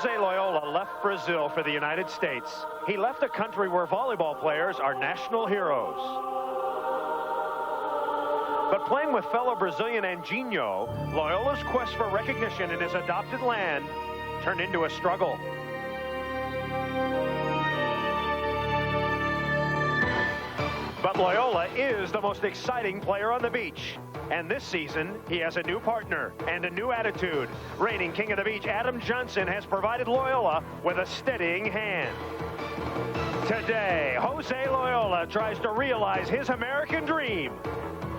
Jose Loyola left Brazil for the United States. He left a country where volleyball players are national heroes. But playing with fellow Brazilian Anjinho, Loyola's quest for recognition in his adopted land turned into a struggle. But Loyola is the most exciting player on the beach. And this season, he has a new partner and a new attitude. Reigning King of the Beach, Adam Johnson, has provided Loyola with a steadying hand. Today, Jose Loyola tries to realize his American dream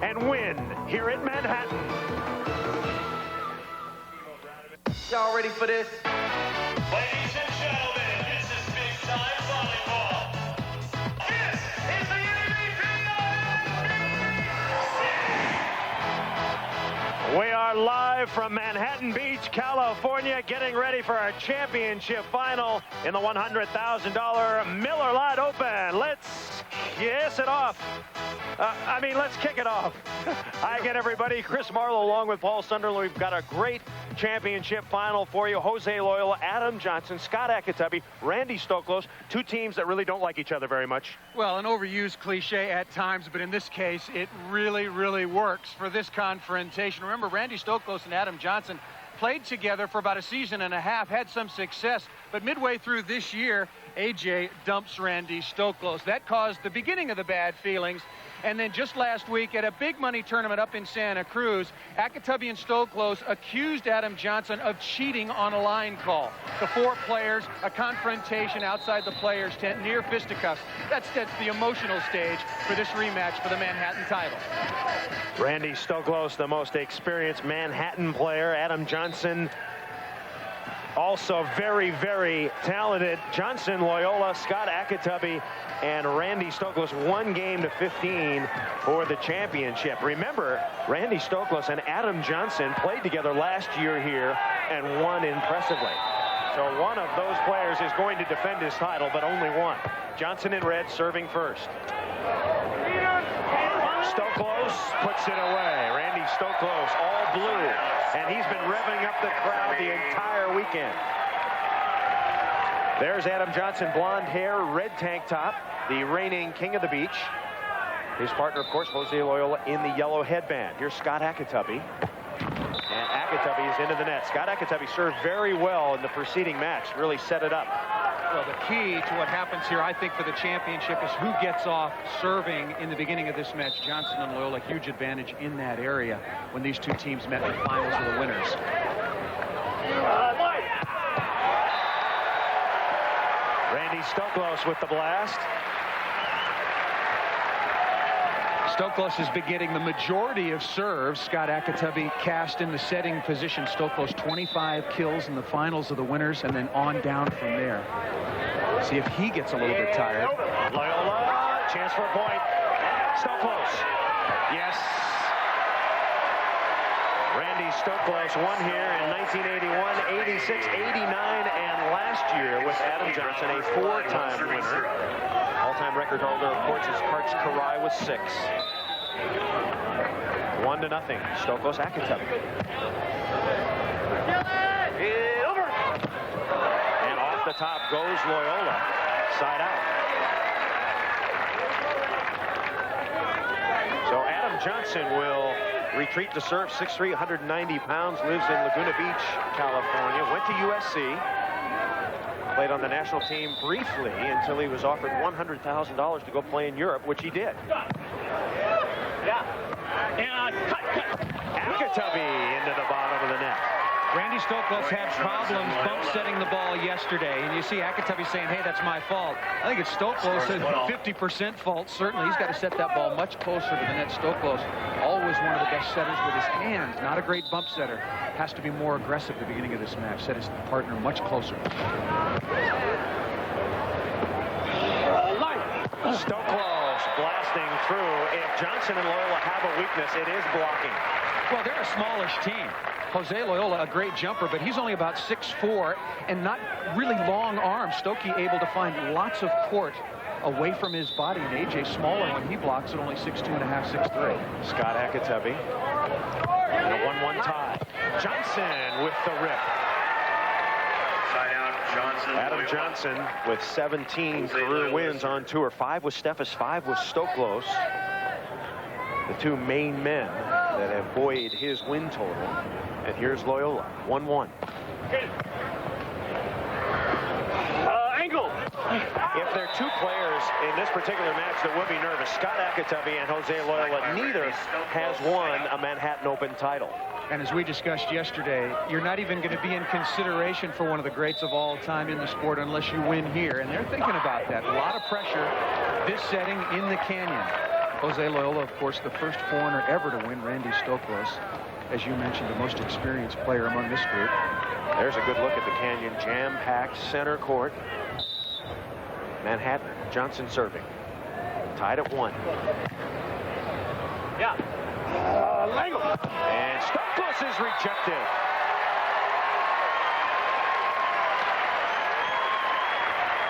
and win here at Manhattan. Y'all ready for this? Ladies and gentlemen, this is big time volleyball. This is the AVP. We are live from Manhattan Beach, California, getting ready for our championship final in the $100,000 Miller Lite Open. Let's kiss it off. Let's kick it off. Hi again, everybody. Chris Marlowe along with Paul Sunderland. We've got a great championship final for you. Jose Loyola, Adam Johnson, Scott Academy, Randy Stoklos, two teams that really don't like each other very much. Well, an overused cliche at times, but in this case, it really, really works for this confrontation. Remember, Randy Stoklos and Adam Johnson played together for about a season and a half, had some success, but midway through this year, AJ dumps Randy Stoklos. That caused the beginning of the bad feelings. And then just last week at a big money tournament up in Santa Cruz, Academy and Stoklos accused Adam Johnson of cheating on a line call. The four players, a confrontation outside the players' tent near fisticuffs. That sets the emotional stage for this rematch for the Manhattan title. Randy Stoklos, the most experienced Manhattan player. Adam Johnson, also very, very talented. Johnson, Loyola, Scott Academy, and Randy Stoklos 1 game to 15 for the championship. Remember, Randy Stoklos and Adam Johnson played together last year here and won impressively. So one of those players is going to defend his title, but only one. Johnson in red serving first. Stoklos puts it away. Randy Stoklos all blue, and he's been revving up the crowd the entire weekend. There's Adam Johnson, blonde hair, red tank top, the reigning king of the beach. His partner, of course, Jose Loyola in the yellow headband. Here's Scott Academy. And Academy is into the net. Scott Academy served very well in the preceding match, really set it up. Well, the key to what happens here, I think, for the championship is who gets off serving in the beginning of this match. Johnson and Loyola, huge advantage in that area when these two teams met in the finals of the winners. Randy Stoklos with the blast. Stoklos has been getting the majority of serves. Scott Academy cast in the setting position. Stoklos 25 kills in the finals of the winners, and then on down from there. See if he gets a little bit tired. Loyola, chance for a point. Stoklos. Yes. Randy Stoklos won here in 1981, 86, 89, and last year with Adam Johnson, a 4-time winner. All-time record holder, of course, is Karch Karai with 6. 1-0, Stoklos Academy. And off the top goes Loyola, side out. So Adam Johnson will retreat to serve, 6'3", 190 pounds, lives in Laguna Beach, California, went to USC, played on the national team briefly until he was offered $100,000 to go play in Europe, which he did. Academy into the bottom of the net. Randy Stoklos had problems bump setting the ball yesterday, and you see Academy saying, hey, that's my fault. I think it's Stoklos' 50% fault. Certainly, he's got to set that ball much closer to the net. Stoklos, always one of the best setters with his hands. Not a great bump setter. Has to be more aggressive at the beginning of this match. Set his partner much closer. Stoklos blasting through. If Johnson and Loyola have a weakness, it is blocking. Well, they're a smallish team. Jose Loyola, a great jumper, but he's only about 6'4", and not really long arms. Stokey able to find lots of court away from his body, and AJ smaller when he blocks at only 6'2.5", 6'3". Scott Academy. And a 1-1 tie. Johnson with the rip. Side out. Adam Johnson with 17 career wins on tour. 5 with Steffes, 5 with Stoklos. The two main men that have buoyed his win total. And here's Loyola, 1-1. Angle. If there are two players in this particular match that would be nervous, Scott Academy and Jose Loyola, neither has won a Manhattan Open title. And as we discussed yesterday, you're not even going to be in consideration for one of the greats of all time in the sport unless you win here. And they're thinking about that. A lot of pressure this setting in the Canyon. Jose Loyola, of course, the first foreigner ever to win. Randy Stoklos, as you mentioned, the most experienced player among this group. There's a good look at the Canyon jam-packed center court. Manhattan, Johnson serving. Tied at 1. Yeah. And Stoklos is rejected.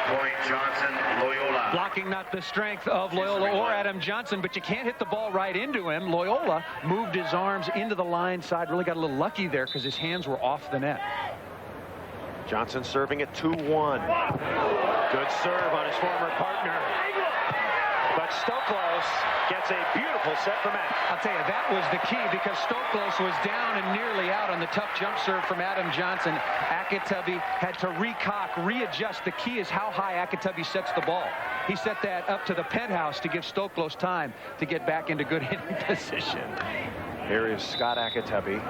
Point Johnson, Loyola. Blocking not the strength of Loyola or Adam Johnson, but you can't hit the ball right into him. Loyola moved his arms into the line side, really got a little lucky there because his hands were off the net. Johnson serving at 2-1. Good serve on his former partner. But Stoklos gets a beautiful set from Matt. I'll tell you, that was the key because Stoklos was down and nearly out on the tough jump serve from Adam Johnson. Akitabi had to recock, readjust. The key is how high Akitabi sets the ball. He set that up to the penthouse to give Stoklos time to get back into good hitting position. Here is Scott Akitabi.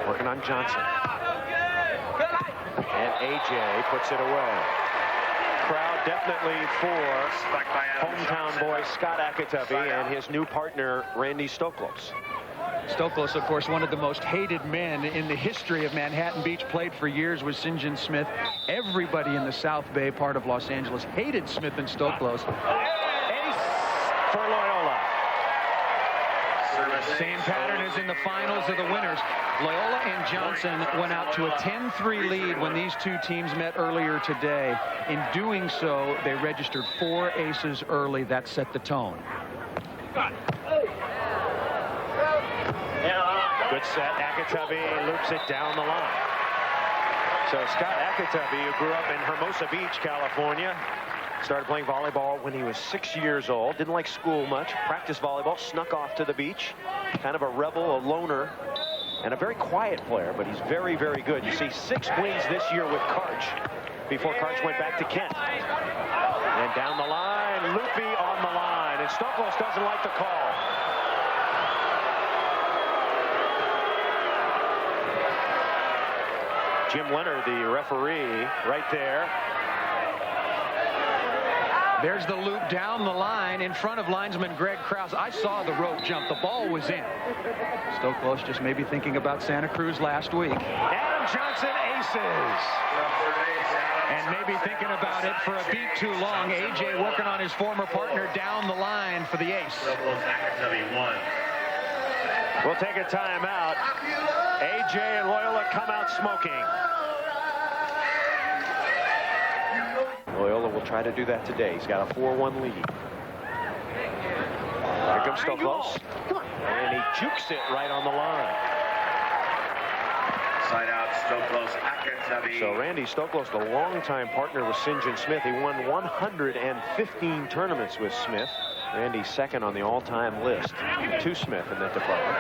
Working on Johnson. And AJ puts it away. Crowd definitely for hometown boy Scott Akitabi and his new partner Randy Stoklos. Stoklos, of course, one of the most hated men in the history of Manhattan Beach, played for years with St. John Smith. Everybody in the South Bay part of Los Angeles hated Smith and Stoklos. Ace for Loyola. Same pattern as in the finals of the winners. Loyola and Johnson went out to a 10-3 lead when these two teams met earlier today. In doing so, they registered 4 aces early. That set the tone. Good set. Akitabi loops it down the line. So Scott Akitabi, who grew up in Hermosa Beach, California, started playing volleyball when he was 6 years old. Didn't like school much. Practiced volleyball. Snuck off to the beach. Kind of a rebel, a loner, and a very quiet player, but he's very, very good. You see 6 wins this year with Karch before Karch went back to Kent. And down the line, Loopy on the line, and Stoklos doesn't like the call. Jim Leonard, the referee, right there. There's the loop down the line in front of linesman Greg Krause. I saw the rope jump. The ball was in. Stoklos just maybe thinking about Santa Cruz last week. Adam Johnson aces. And maybe thinking about it for a beat too long. AJ working on his former partner down the line for the ace. We'll take a timeout. AJ and Loyola come out smoking. Loyola will try to do that today. He's got a 4-1 lead. Here comes Stoklos. And he jukes it right on the line. Side out, Stoklos, Academy. So Randy Stoklos, the longtime partner with St. John Smith. He won 115 tournaments with Smith. Randy's second on the all-time list to Smith in that department.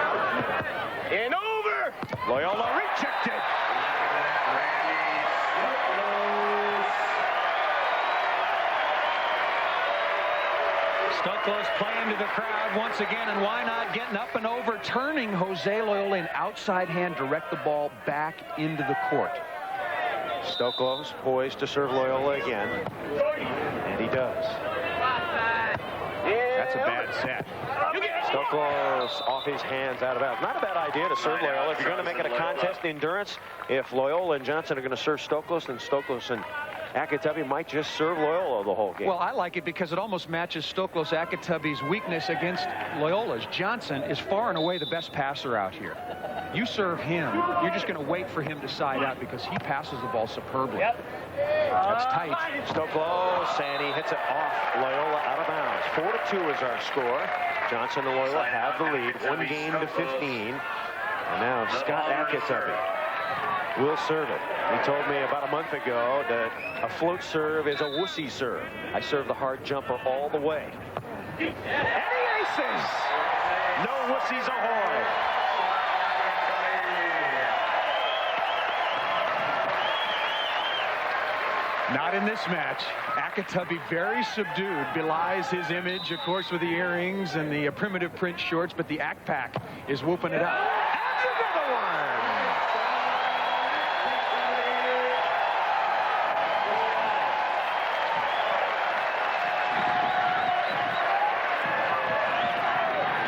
And over! Loyola rejected. Stoklos playing to the crowd once again, and why not getting up and over, turning Jose Loyola in outside hand, direct the ball back into the court. Stoklos poised to serve Loyola again, and he does. That's a bad set. Stoklos off his hands, out of bounds. Not a bad idea to serve Loyola. If you're going to make it a contest in endurance, if Loyola and Johnson are going to serve Stoklos, then Stoklos and Akitabi might just serve Loyola the whole game. Well, I like it because it almost matches Stoklos Akitabi's weakness against Loyola's. Johnson is far and away the best passer out here. You serve him, you're just going to wait for him to side out because he passes the ball superbly. That's tight. Stoklos, and he hits it off Loyola out of bounds. 4-2 is our score. Johnson and Loyola have the lead, 1 game to 15. And now Scott Akitabi. will serve it. He told me about a month ago that a float serve is a wussy serve. I serve the hard jumper all the way. And he aces! No wussies ahoy! Not in this match. Academy very subdued, belies his image, of course, with the earrings and the primitive print shorts, but the Act Pack is whooping it up. And another one!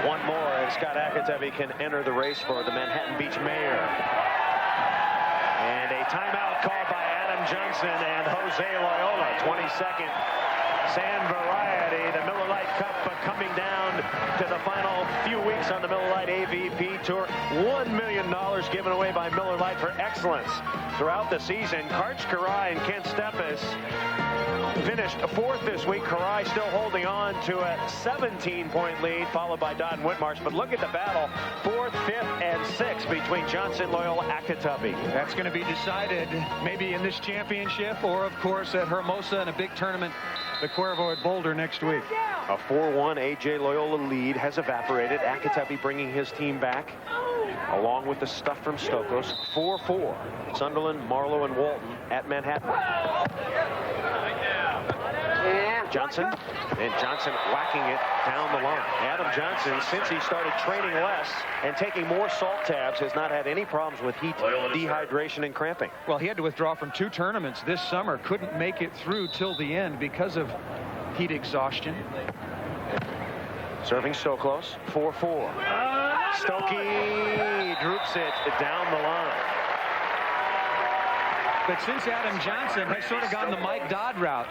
One more, and Scott Academy can enter the race for the Manhattan Beach Mayor. And a timeout called by Adam Johnson and Jose Loyola. 22nd Sand Variety, the Miller Lite Cup coming down to the final few weeks on the Miller Lite AVP Tour. $1 million given away by Miller Lite for excellence throughout the season. Karch Karai and Kent Steppes finished fourth this week. Karai still holding on to a 17-point lead, followed by Don Whitmarsh. But look at the battle, 4th, 5th, and 6th between Johnson, Loyola, Academy. That's going to be decided maybe in this championship or, of course, at Hermosa in a big tournament, the Cuervo at Boulder next week. A 4-1 A.J. Loyola lead has evaporated. Academy bringing his team back, along with the stuff from Stoklos. 4-4. Sunderland, Marlowe, and Walton at Manhattan. Johnson, and Johnson whacking it down the line. Adam Johnson, since he started training less and taking more salt tabs, has not had any problems with heat, dehydration, and cramping. Well, he had to withdraw from 2 tournaments this summer. Couldn't make it through till the end because of heat exhaustion. Serving Stoklos, 4-4. Stokey droops it down the line. But since Adam Johnson has sort of gone the Mike Dodd route,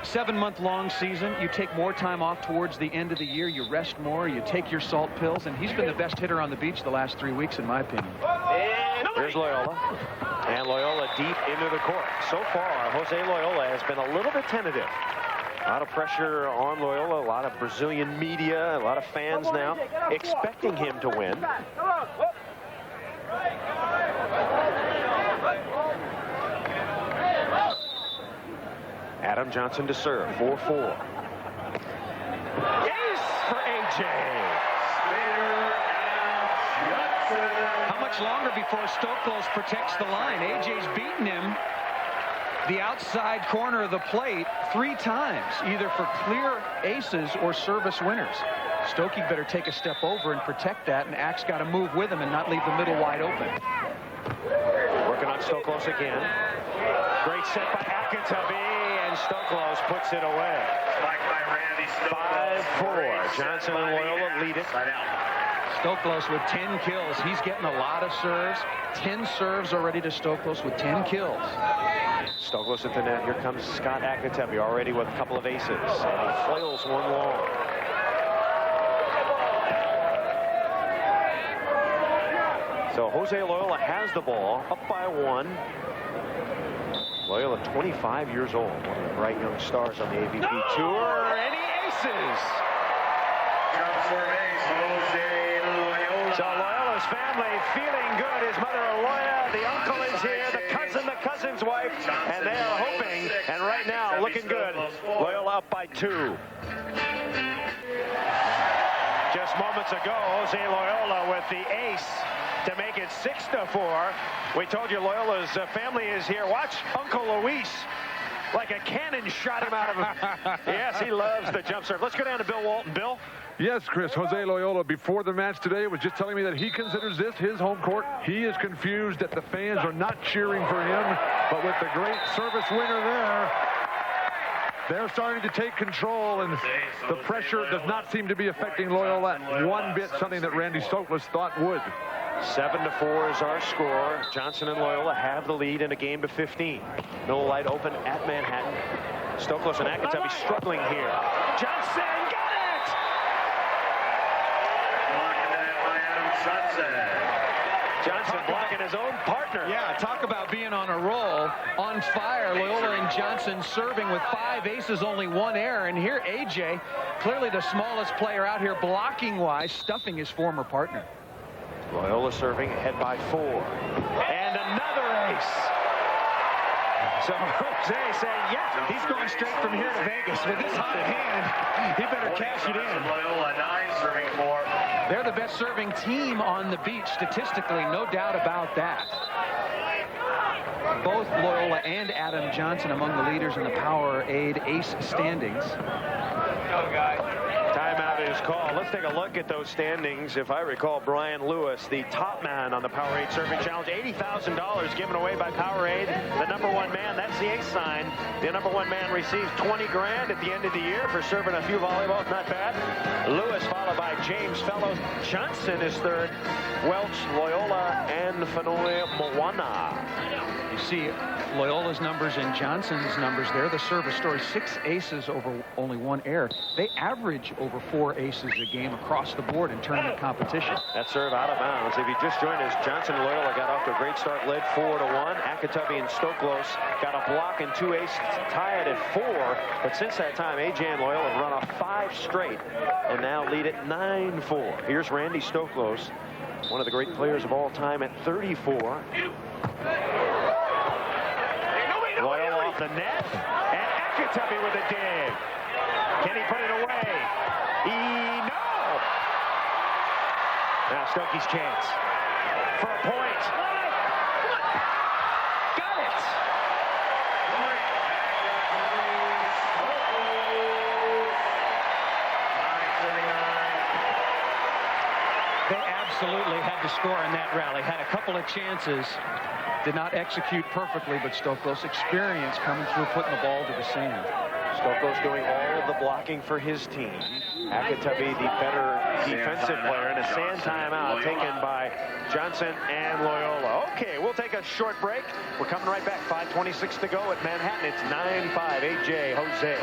7-month-long season, you take more time off towards the end of the year, you rest more, you take your salt pills, and he's been the best hitter on the beach the last 3 weeks, in my opinion. Here's Loyola, and Loyola deep into the court. So far, Jose Loyola has been a little bit tentative. A lot of pressure on Loyola, a lot of Brazilian media, a lot of fans now expecting him to win. Adam Johnson to serve, 4-4. Ace for A.J. How much longer before Stoklos protects the line? A.J.'s beaten him the outside corner of the plate 3 times, either for clear aces or service winners. Stokey better take a step over and protect that, and Axe got to move with him and not leave the middle wide open. Working on Stoklos again. Great set by Academy. Stoklos puts it away. 5-4. Johnson and Loyola lead it. Stoklos with 10 kills. He's getting a lot of serves. 10 serves already to Stoklos with 10 kills. Stoklos at the net. Here comes Scott Academy already with a couple of aces. And he flails one long. So Jose Loyola has the ball, up by 1. Loyola, 25 years old, one of the bright young stars on the AVP Tour, and he aces! So Loyola's family feeling good. His mother, Aloya, the uncle is here, the cousin's wife, and they are hoping, and right now, looking good. Loyola up by 2. Just moments ago, Jose Loyola with the ace to make it 6-4. We told you Loyola's family is here. Watch Uncle Luis, like a cannon shot him out of him. Yes, he loves the jump serve. Let's go down to Bill Walton. Bill? Yes, Chris. Jose Loyola, before the match today, was just telling me that he considers this his home court. He is confused that the fans are not cheering for him, but with the great service winner there, they're starting to take control, and the pressure does not seem to be affecting Loyola one bit, something that Randy Stoklos thought would. 7-4 is our score. Johnson and Loyola have the lead in a game to 15. Miller Lite open at Manhattan. Stoklos and Academy struggling here. Johnson got it! Johnson blocking his own partner. Yeah, talk about being on a roll, on fire. Loyola and Johnson serving with 5 aces, only 1 error. And here, A.J., clearly the smallest player out here blocking-wise, stuffing his former partner. Loyola serving ahead by 4. And another ace. So Jose saying, yeah, he's going straight from here to Vegas. With this hot hand, he better cash it in. Loyola 9 serving 4. They're the best serving team on the beach statistically, no doubt about that. Both Loyola and Adam Johnson among the leaders in the Powerade ace standings. Timeout is called. Let's take a look at those standings. If I recall, Brian Lewis, the top man on the Powerade Serving Challenge, $80,000 given away by Powerade. The #1 man, that's the ace sign. The #1 man receives 20 grand at the end of the year for serving a few volleyballs. Not bad. Lewis followed by James Fellows. Johnson is third. Welch, Loyola, and Fanoy Moana. You see Loyola's numbers and Johnson's numbers there. The service story, 6 aces over only 1 error. They average over 4 aces a game across the board in tournament competition. That serve out of bounds. If you just joined us, Johnson and Loyola got off to a great start, led 4-1. Academy and Stoklos got a block and 2 aces, tied at 4. But since that time, AJ and Loyola have run off 5 straight and now lead at 9-4. Here's Randy Stoklos, one of the great players of all time, at 34. Loyola off the net, and Academy with a dig. Can he put it away? No! Now Stokey's chance for a point. Got it! They absolutely had to score in that rally. Had a couple of chances. Did not execute perfectly, but Stoklos' experience coming through, putting the ball to the sand. Stoklos doing all of the blocking for his team. Akatabi, the better defensive player, and a sand timeout taken by Johnson and Loyola. Okay, we'll take a short break. We're coming right back. 5:26 to go at Manhattan. It's 9-5. AJ, Jose.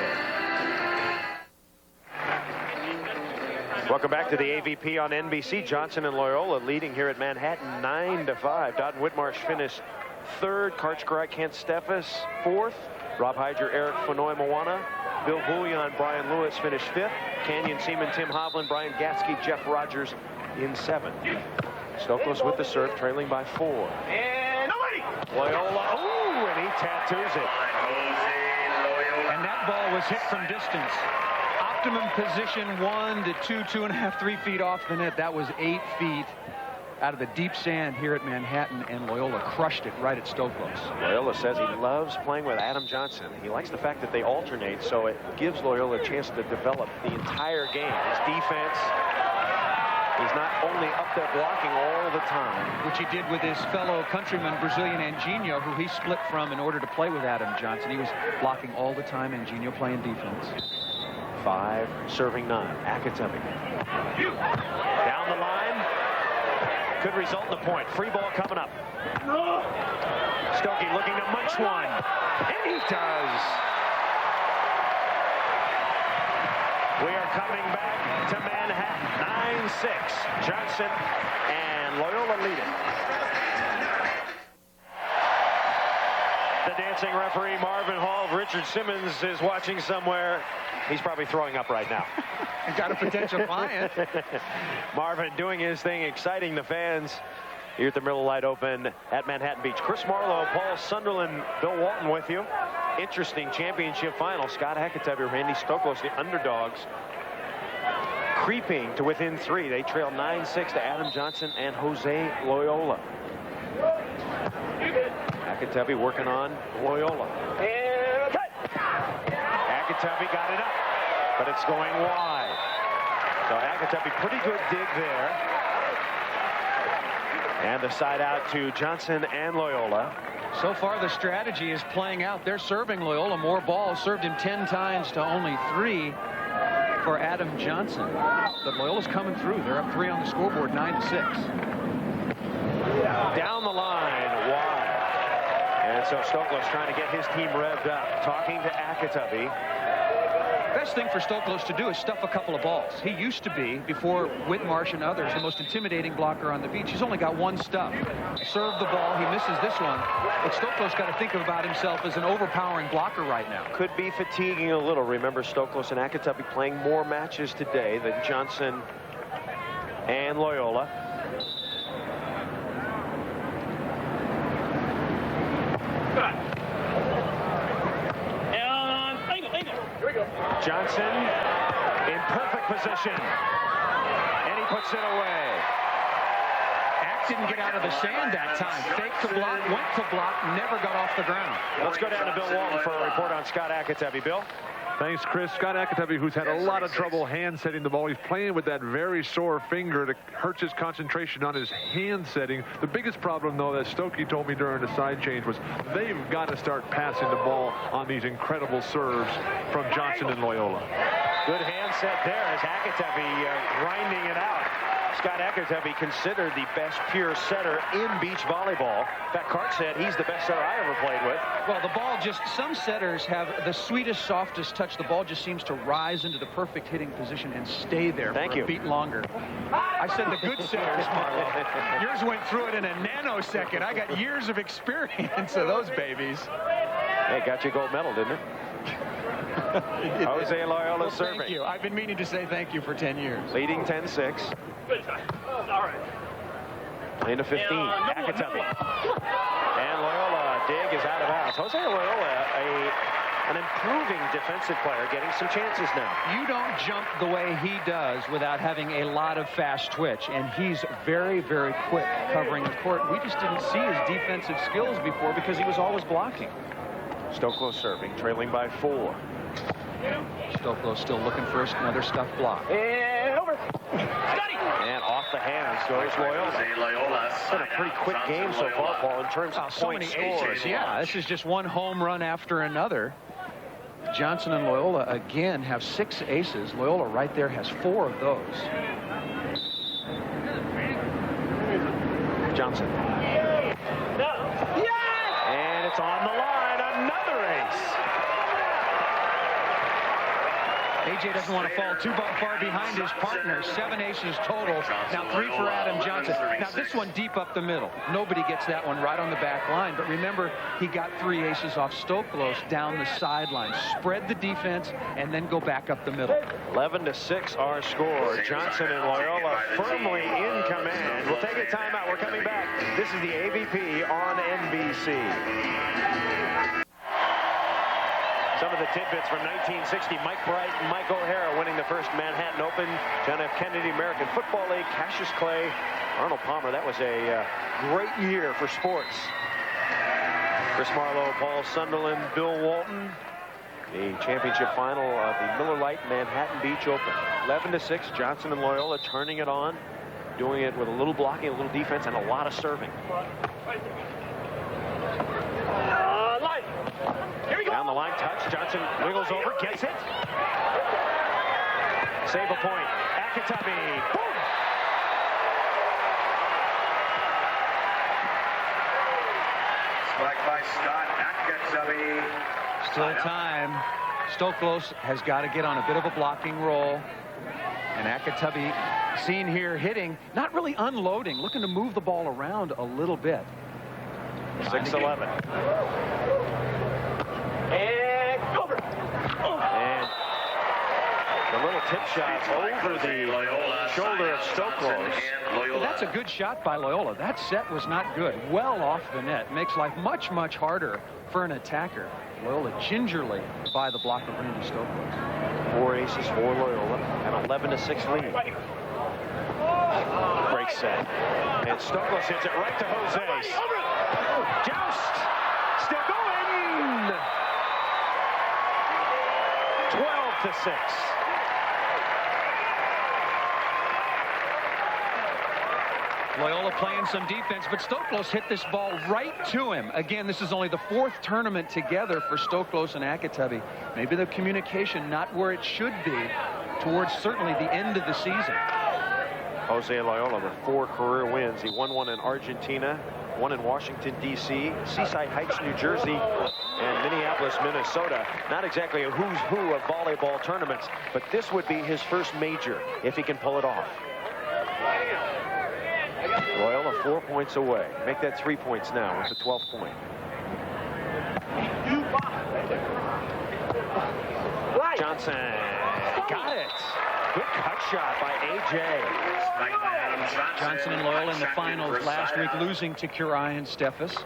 Welcome back to the AVP on NBC. Johnson and Loyola leading here at Manhattan 9-5. Dodden Whitmarsh finished 3rd. Karchkarai Kent Steffes 4th. Rob Hyder, Eric Fanoy Moana. Bill Bouillon, Brian Lewis finished 5th. Canyon Seaman, Tim Hovland, Brian Gatsky, Jeff Rogers in 7th. Stoklos with the serve, trailing by 4. And Loyola, ooh, and he tattoos it. And that ball was hit from distance. Optimum position 1 to 2, 2.5, 3 feet off the net. That was 8 feet out of the deep sand here at Manhattan, and Loyola crushed it right at Stoklos. Loyola says he loves playing with Adam Johnson. He likes the fact that they alternate, so it gives Loyola a chance to develop the entire game. His defense, he's not only up there blocking all the time. Which he did with his fellow countryman, Brazilian Anginho, who he split from in order to play with Adam Johnson. He was blocking all the time, Anginho playing defense. 5, serving 9. Akatemi. Down the line. Could result in a point. Free ball coming up. Stokey looking to munch one. And he does. We are coming back to Manhattan. 9-6. Johnson and Loyola leading. The dancing referee, Marvin Hall. Richard Simmons is watching somewhere. He's probably throwing up right now. Got a potential client. Marvin doing his thing, exciting the fans here at the Miller Lite Open at Manhattan Beach. Chris Marlowe, Paul Sunderland, Bill Walton with you. Interesting championship final. Scott Akatemi, Randy Stoklos, the underdogs, creeping to within 3. They trail 9-6 to Adam Johnson and Jose Loyola. Akatemi working on Loyola. Akatemi got it up, but it's going wide. So Akatemi, pretty good dig there. And the side out to Johnson and Loyola. So far, the strategy is playing out. They're serving Loyola more balls. Served him 10 times to only 3 for Adam Johnson. But Loyola's coming through. They're up 3 on the scoreboard, 9-6. Down the line, wide. And so Stoklos trying to get his team revved up. Talking to Akatemi. Best thing for Stoklos to do is stuff a couple of balls. He used to be, before Whitmarsh and others, the most intimidating blocker on the beach. He's only got 1 stuff. Serve the ball. He misses this one. But Stoklos got to think about himself as an overpowering blocker right now. Could be fatiguing a little. Remember, Stoklos and Akatemi playing more matches today than Johnson and Loyola. Johnson in perfect position. And he puts it away. Ack didn't get out of the sand that time. Faked to block, went to block, never got off the ground. Let's go down to Bill Walton for a report on Scott Academy. Bill? Thanks, Chris. Scott Academy, who's had a lot of trouble hand setting the ball. He's playing with that very sore finger that hurts his concentration on his hand setting. The biggest problem, though, that Stokey told me during the side change was they've got to start passing the ball on these incredible serves from Johnson and Loyola. Good hand set there as Academy grinding it out. Scott Academy considered the best pure setter in beach volleyball. In fact, Cart said he's the best setter I ever played with. Well, the ball just, some setters have the sweetest, softest touch. The ball just seems to rise into the perfect hitting position and stay there for a beat longer. I said the good setters, Marlo. Yours went through it in a nanosecond. I got years of experience of those babies. Hey, got you a gold medal, didn't it? Jose Loyola serving. Thank you. I've been meaning to say thank you for 10 years. Leading 10-6. All right. Into 15. Academy. And Loyola dig is out of bounds. Jose Loyola, an improving defensive player, getting some chances now. You don't jump the way he does without having a lot of fast twitch, and he's very, very quick covering the court. We just didn't see his defensive skills before because he was always blocking. Stoklos serving, trailing by 4. Stoklos still looking for another stuffed block. And over. And off the hands goes Loyola. It's been a pretty quick game so far, Paul, in terms of so points many scored. aces. Yeah, this is just one home run after another. Johnson and Loyola again have 6 aces. Loyola right there has 4 of those. Johnson. And it's on the line. Another ace. AJ doesn't want to fall too far behind his partner. 7 aces total. Now 3 for Adam Johnson. Now this one deep up the middle. Nobody gets that one right on the back line. But remember, he got 3 aces off Stoklos down the sideline. Spread the defense and then go back up the middle. 11-6 our score. Johnson and Loyola firmly in command. We'll take a timeout. We're coming back. This is the AVP on NBC. Some of the tidbits from 1960. Mike Bright and Mike O'Hara winning the first Manhattan Open. John F. Kennedy American Football League. Cassius Clay, Arnold Palmer. That was a great year for sports. Chris Marlowe, Paul Sunderland, Bill Walton. The championship final of the Miller Lite Manhattan Beach Open. 11-6. Johnson and Loyola turning it on. Doing it with a little blocking, a little defense, and a lot of serving. Down the line, touch. Johnson wiggles over, gets it. Save a point. Academy. Boom! Spike by Scott Academy. Still time. Stoklos has got to get on a bit of a blocking roll. And Academy, seen here hitting, not really unloading, looking to move the ball around a little bit. 6-11. And over. And the little tip shot over the shoulder of Stoklos. That's a good shot by Loyola. That set was not good. Well off the net. Makes life much, much harder for an attacker. Loyola gingerly by the block of Randy Stoklos. 4 aces for Loyola. An 11-6 lead. Break set. And Stoklos hits it right to Jose. Joust. Still going. 12-6. Loyola playing some defense, but Stoklos hit this ball right to him. Again, this is only the 4th tournament together for Stoklos and Academy. Maybe the communication not where it should be towards certainly the end of the season. Jose Loyola with 4 career wins. He won one in Argentina, one in Washington, D.C., Seaside Heights, New Jersey, and Minneapolis, Minnesota. Not exactly a who's who of volleyball tournaments, but this would be his first major if he can pull it off. Loyola 4 points away. Make that 3 points now with the 12th point. Johnson got it. Good cut shot by A.J. Johnson and Loyola in the finals last week, losing to Curie and Steffes.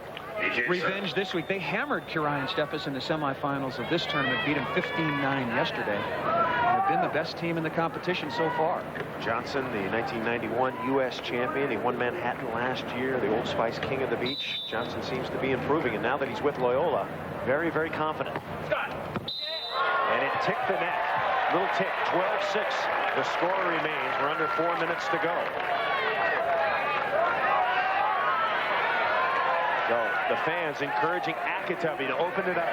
Revenge this week. They hammered Curie and Steffes in the semifinals of this tournament, beat them 15-9 yesterday. They've been the best team in the competition so far. Johnson, the 1991 U.S. champion. He won Manhattan last year, the Old Spice king of the beach. Johnson seems to be improving, and now that he's with Loyola, very, very confident. And it ticked the net. Little tick, 12-6. The score remains. We're under 4 minutes to go. So the fans encouraging Academy to open it up.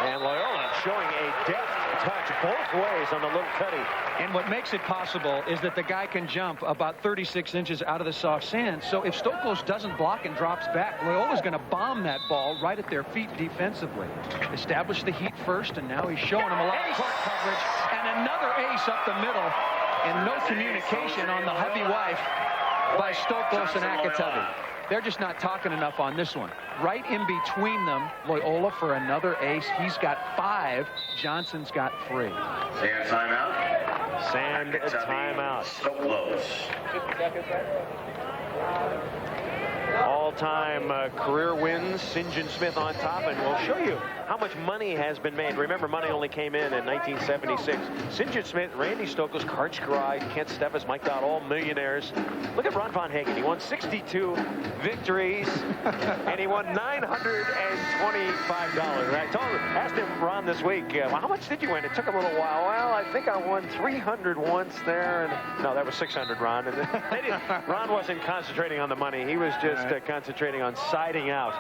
And Loyola showing a deft touch both ways on the little cutty. And what makes it possible is that the guy can jump about 36 inches out of the soft sand. So if Stoklos doesn't block and drops back, Loyola's going to bomb that ball right at their feet defensively. Establish the heat first, and now he's showing them a lot of court coverage. And another ace up the middle. And no communication on the heavy wife by Stoklos and Academy. They're just not talking enough on this one. Right in between them, Loyola for another ace. He's got 5. Johnson's got 3. Sand timeout. Sand timeout. Stoklos. All-time career wins. St. John Smith on top, and we'll show you how much money has been made. Remember, money only came in 1976. St. John Smith, Randy Stoklos, Kurt Scry, Kent Steffes, Mike Dowd, all millionaires. Look at Ron Von Hagen. He won 62 victories, and he won $925. I asked him, Ron, this week, well, how much did you win? It took a little while. Well, I think I won 300 once there. And no, that was 600, Ron. And Ron wasn't concentrating on the money. He was just concentrating on siding out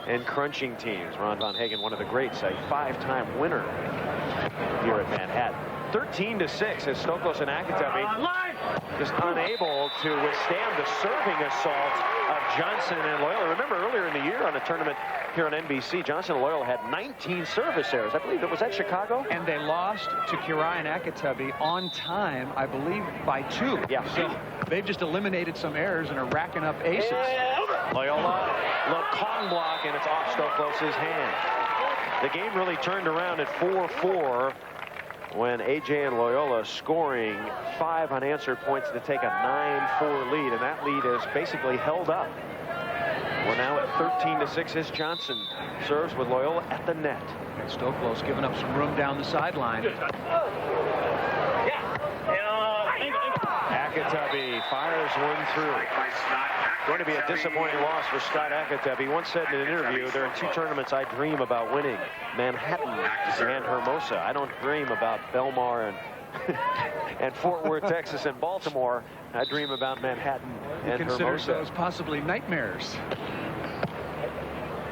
and crunching teams. Ron Von Hagen, one of the greats, a 5-time winner here at Manhattan. 13-6 as Stoklos and Academy just unable to withstand the serving assault of Johnson and Loyola. Remember earlier in the year on a tournament here on NBC, Johnson and Loyola had 19 service errors. I believe it was at Chicago. And they lost to Curie and Academy on time, I believe, by 2. Yeah. So they've just eliminated some errors and are racking up aces. Loyola, little Kong block, and it's off Stoklos' hand. The game really turned around at 4-4 when A.J. and Loyola scoring 5 unanswered points to take a 9-4 lead, and that lead is basically held up. We're now at 13-6 as Johnson serves with Loyola at the net. Stoklos giving up some room down the sideline. Academy fires one through. Going to be a disappointing loss for Scott Academy. He once said in an interview, there are 2 tournaments I dream about winning, Manhattan and Hermosa. I don't dream about Belmar and Fort Worth, Texas, and Baltimore. I dream about Manhattan and Considers Hermosa. those possibly nightmares.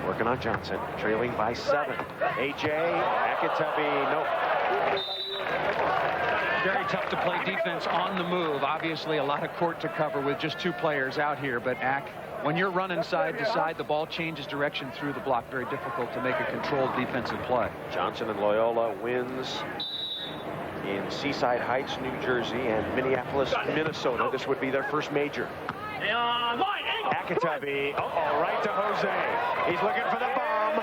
Working on Johnson, trailing by 7. A.J. Academy, nope. Very tough to play defense on the move. Obviously, a lot of court to cover with just 2 players out here. But, when you're running side to side, the ball changes direction through the block. Very difficult to make a controlled defensive play. Johnson and Loyola wins in Seaside Heights, New Jersey, and Minneapolis, Minnesota. This would be their first major. Academy, right to Jose. He's looking for the bomb.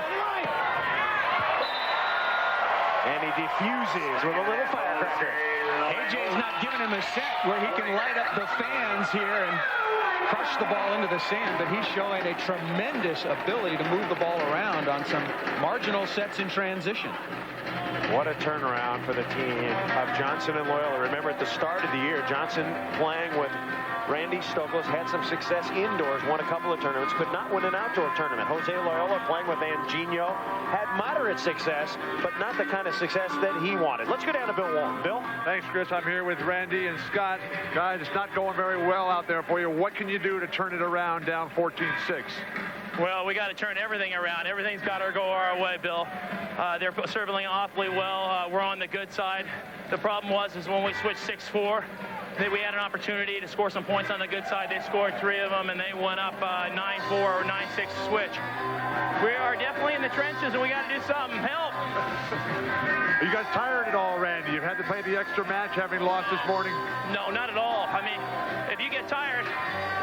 And he defuses with a little firecracker. AJ's not giving him a set where he can light up the fans here and crush the ball into the sand, but he's showing a tremendous ability to move the ball around on some marginal sets in transition. What a turnaround for the team of Johnson and Loyola. Remember, at the start of the year, Johnson playing with Randy Stoklos had some success indoors, won a couple of tournaments, could not win an outdoor tournament. Jose Loyola playing with Anginio had moderate success, but not the kind of success that he wanted. Let's go down to Bill Walton. Bill? Thanks, Chris. I'm here with Randy and Scott. Guys, it's not going very well out there for you. What can you do to turn it around down 14-6? Well, we got to turn everything around. Everything's got to go our way, Bill. They're serving awfully well. We're on the good side. The problem is when we switched 6-4, that we had an opportunity to score some points on the good side. They scored 3 of them, and they went up 9-4 or 9-6 switch. We are definitely in the trenches, and we got to do something. Help! Are you guys tired at all, Randy? You've had the to play the extra match having lost this morning? No, not at all. I mean, if you get tired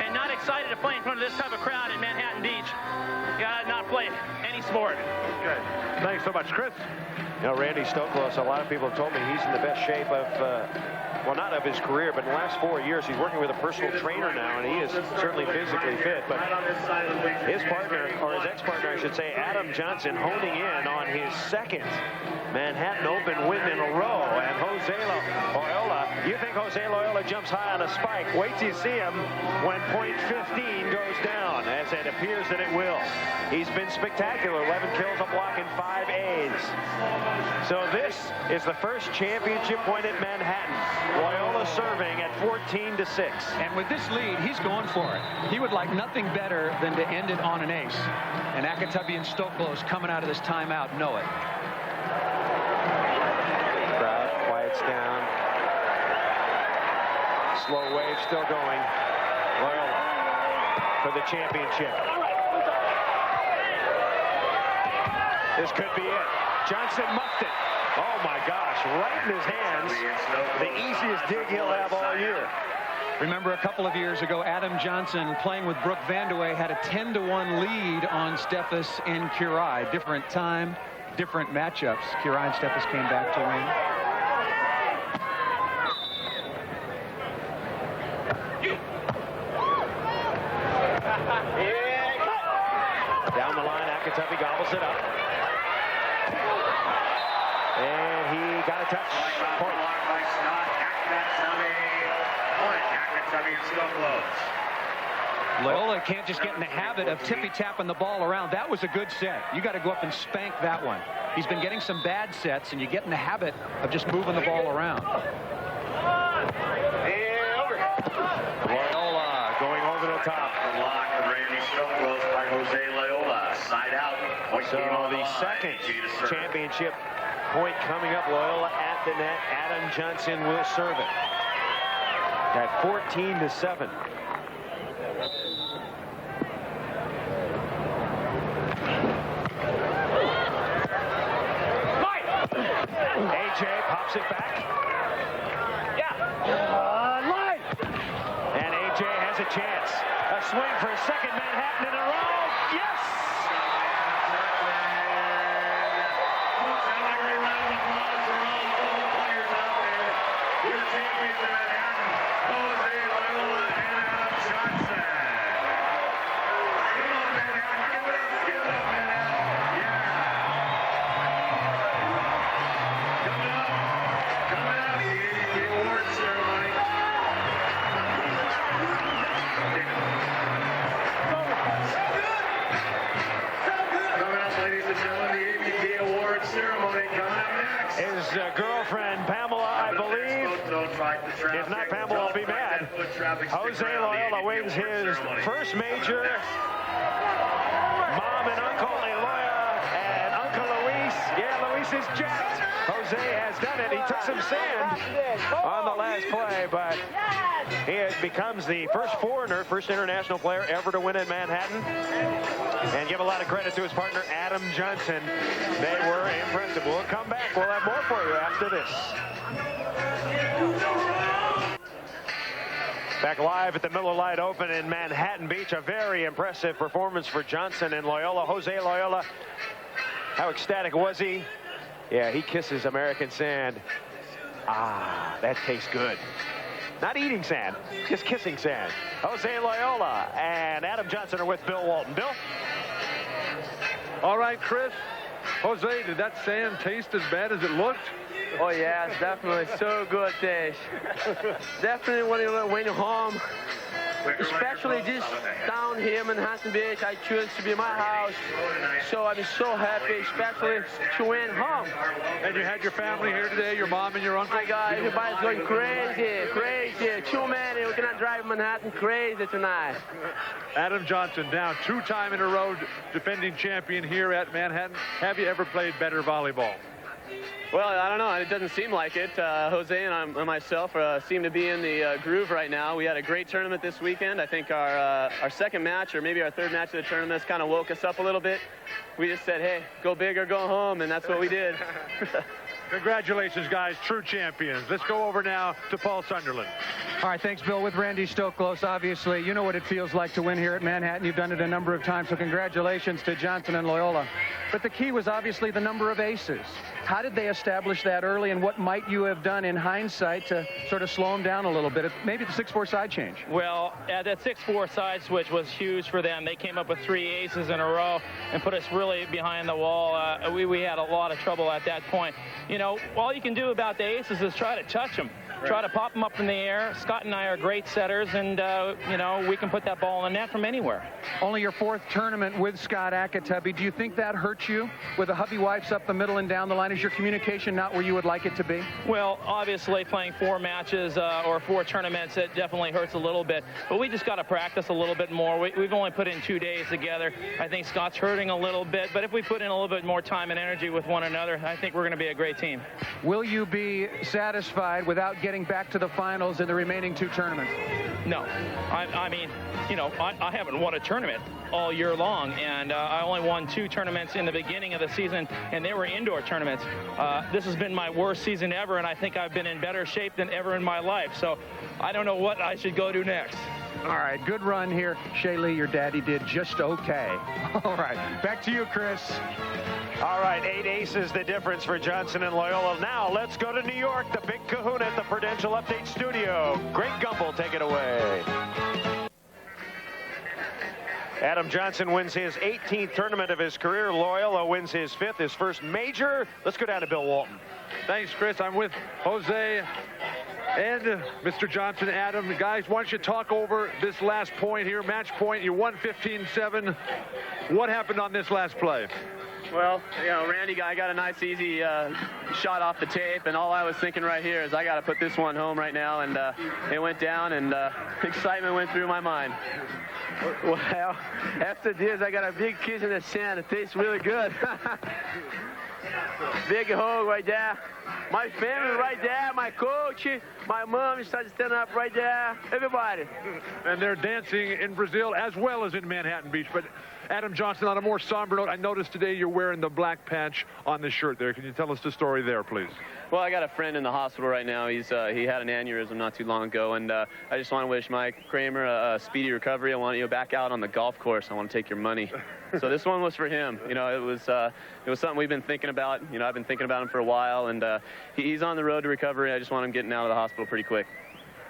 and not excited to play in front of this type of crowd in Manhattan Beach, you gotta not play any sport. Okay. Thanks so much, Chris. You know, Randy Stoklos, a lot of people have told me he's in the best shape of, well, not of his career, but in the last 4 years, he's working with a personal trainer now, and he is certainly physically fit. But his partner, or his ex-partner, I should say, Adam Johnson, honing in on his second Manhattan Open win in a row. And Jose Loyola, you think Jose Loyola jumps high on a spike. Wait till you see him when point 15 goes down, as it appears that it will. He's been spectacular. 11 kills, a block, and 5 A's. So this is the first championship point at Manhattan. Loyola serving at 14-6. And with this lead, he's going for it. He would like nothing better than to end it on an ace. And Academy and Stoklos coming out of this timeout know it. Crowd quiets down. Slow wave still going. Loyola for the championship. This could be it. Johnson muffed it. Oh my gosh, right in his hands. The easiest dig he'll have all year. Remember a couple of years ago, Adam Johnson playing with Brooke Vandeweghe had a 10-1 lead on Steffes and Curie. Different time, different matchups. Curie and Steffes came back to win. Down the line, Academy gobbles it up. And he got a touch. Point. Loyola can't just get in the habit of tippy-tapping the ball around. That was a good set. You got to go up and spank that one. He's been getting some bad sets, and you get in the habit of just moving the ball around. Loyola going over the top. Block of Randy Stoklos by Jose Loyola. Side out. So the second championship point coming up. Loyola at the net. Adam Johnson will serve it at 14-7. AJ pops it back. Line. And AJ has a chance. A swing for a second Manhattan in a row. Yes! His girlfriend, Pamela, I believe. If not Pamela, I'll be mad. Jose Loyola wins his first major. Mom and Uncle Eloya and Uncle Luis. Yeah, Luis is jacked. Jose has done it. He took some sand on the last play, but he becomes the first foreigner, first international player ever to win in Manhattan. And give a lot of credit to his partner, Adam Johnson. They were impressive. We'll come back. We'll have more for you after this. Back live at the Miller Lite Open in Manhattan Beach. A very impressive performance for Johnson and Loyola. Jose Loyola, how ecstatic was he? Yeah, he kisses American sand. Ah, that tastes good. Not eating sand, just kissing sand. Jose Loyola and Adam Johnson are with Bill Walton. Bill? All right, Chris. Jose, did that sand taste as bad as it looked? Oh yeah, it's definitely so good taste. Definitely when you're home, especially this down here, Manhattan Beach, I choose to be my house. So I'm so happy, especially to win home. And you had your family here today, your mom and your uncle? My God, everybody's going crazy, crazy. Too many, we're gonna drive Manhattan crazy tonight. Adam Johnson down 2 times in a row, defending champion here at Manhattan. Have you ever played better volleyball? Well, I don't know. It doesn't seem like it. Jose and myself seem to be in the groove right now. We had a great tournament this weekend. I think our second match, or maybe our third match of the tournament, kind of woke us up a little bit. We just said, hey, go big or go home, and that's what we did. Congratulations, guys. True champions. Let's go over now to Paul Sunderland. All right, thanks, Bill. With Randy Stoklos, obviously, you know what it feels like to win here at Manhattan. You've done it a number of times, so congratulations to Johnson and Loyola. But the key was obviously the number of aces. How did they establish that early, and what might you have done in hindsight to sort of slow them down a little bit? Maybe the 6-4 side change. Well, that 6-4 side switch was huge for them. They came up with 3 aces in a row and put us really behind the wall. We had a lot of trouble at that point. You know, all you can do about the aces is try to touch them. Try to pop them up in the air. Scott and I are great setters, and, you know, we can put that ball in the net from anywhere. Only your 4th tournament with Scott Academy. Do you think that hurts you with the hubby wipes up the middle and down the line? Is your communication not where you would like it to be? Well, obviously, playing 4 matches or 4 tournaments, it definitely hurts a little bit. But we just got to practice a little bit more. We've only put in 2 days together. I think Scott's hurting a little bit. But if we put in a little bit more time and energy with one another, I think we're going to be a great team. Will you be satisfied without getting back to the finals in the remaining 2 tournaments? No. I mean, you know, I haven't won a tournament all year long, and I only won 2 tournaments in the beginning of the season, and they were indoor tournaments. This has been my worst season ever, and I think I've been in better shape than ever in my life, so I don't know what I should go do next. All right, good run here. Shaylee, your daddy did just okay. All right, back to you, Chris. All right, 8 aces the difference for Johnson and Loyola. Now let's go to New York, the big kahuna at the Prudential Update Studio. Greg Gumbel, take it away. Adam Johnson wins his 18th tournament of his career. Loyola wins his 5th, his first major. Let's go down to Bill Walton. Thanks, Chris. I'm with Jose and Mr. Johnson. Adam, guys, why don't you talk over this last point here, match point. You won 15-7. What happened on this last play? Well, you know, Randy, I got a nice, easy shot off the tape, and all I was thinking right here is I got to put this one home right now, and it went down, and excitement went through my mind. Well, after this, I got a big kiss in the sand. It tastes really good. Big hug right there. My family right there, my coach, my mom started standing up right there, everybody. And they're dancing in Brazil as well as in Manhattan Beach. But Adam Johnson, on a more somber note, I noticed today you're wearing the black patch on the shirt there. Can you tell us the story there, please? Well, I got a friend in the hospital right now. He had an aneurysm not too long ago, and I just want to wish Mike Kramer a speedy recovery. I want you back out on the golf course. I want to take your money. So this one was for him. You know, it was something we've been thinking about. You know, I've been thinking about him for a while, and he's on the road to recovery. I just want him getting out of the hospital pretty quick.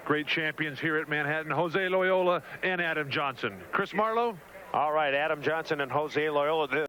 Great champions here at Manhattan, Jose Loyola and Adam Johnson. Chris Marlowe? All right, Adam Johnson and Jose Loyola.